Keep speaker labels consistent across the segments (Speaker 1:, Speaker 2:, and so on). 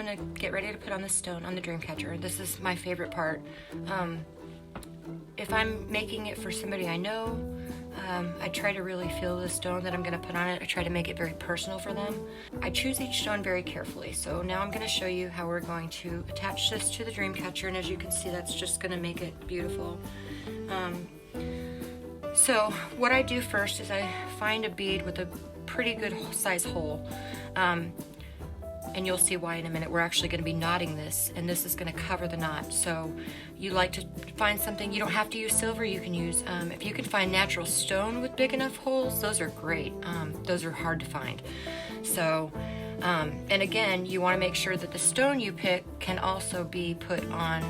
Speaker 1: gonna get ready to put on the stone on the Dreamcatcher. This is my favorite part. If I'm making it for somebody I know, I try to really feel the stone that I'm gonna put on it. I try to make it very personal for them. I choose each stone very carefully. So now I'm gonna show you how we're going to attach this to the Dreamcatcher, and as you can see, that's just gonna make it beautiful. So what I do first is I find a bead with a pretty good size hole. And you'll see why in a minute. We're actually going to be knotting this, and this is going to cover the knot. So you like to find something, you don't have to use silver, you can use, if you can find natural stone with big enough holes, those are great. Those are hard to find. So, and again, you want to make sure that the stone you pick can also be put on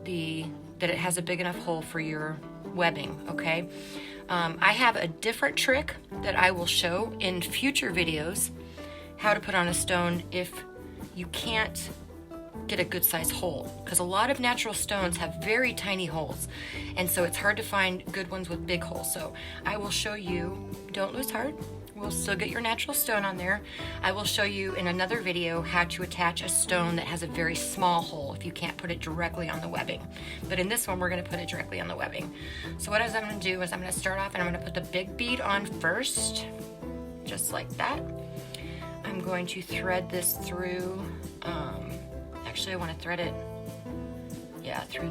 Speaker 1: that it has a big enough hole for your webbing, okay? I have a different trick that I will show in future videos, how to put on a stone if you can't get a good size hole, because a lot of natural stones have very tiny holes, and so it's hard to find good ones with big holes. So I will show you, don't lose heart, we'll still get your natural stone on there. I will show you in another video how to attach a stone that has a very small hole if you can't put it directly on the webbing. But in this one, we're gonna put it directly on the webbing. So what I'm gonna do is I'm gonna start off and I'm gonna put the big bead on first, just like that. I'm going to thread this through, actually I want to thread it, through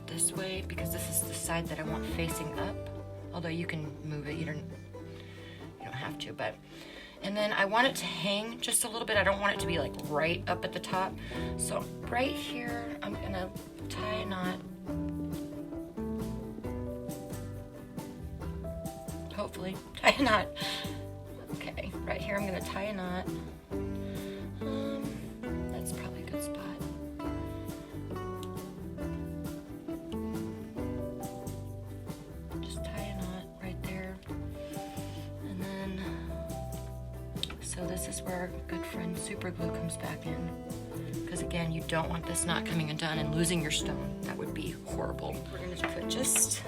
Speaker 1: this way, because this is the side that I want facing up, although you can move it, you don't have to, but, and then I want it to hang just a little bit. I don't want it to be like right up at the top. So right here, I'm gonna tie a knot, hopefully, tie a knot. Okay, right here I'm going to tie a knot. That's probably a good spot. Just tie a knot right there. And then, so this is where our good friend super glue comes back in. Because again, you don't want this knot coming undone and losing your stone. That would be horrible. We're going to put just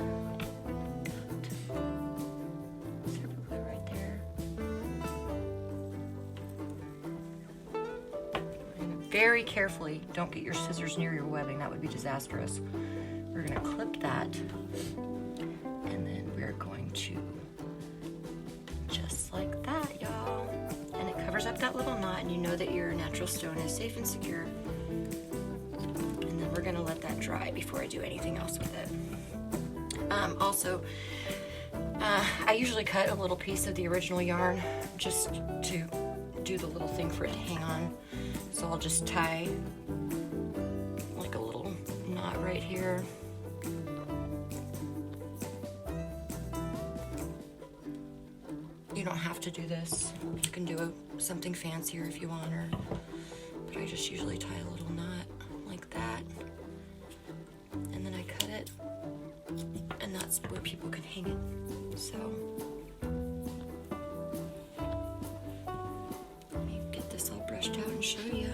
Speaker 1: very carefully, don't get your scissors near your webbing, that would be disastrous. We're gonna clip that, and then we're going to, just like that, y'all. And it covers up that little knot, and you know that your natural stone is safe and secure. And then we're gonna let that dry before I do anything else with it. Also, I usually cut a little piece of the original yarn just to do the little thing for it to hang on. So I'll just tie like a little knot right here. You don't have to do this. You can do something fancier if you want, but I just usually tie a little knot like that. And then I cut it, and that's where people can hang it. So let me get this all brushed out and show you.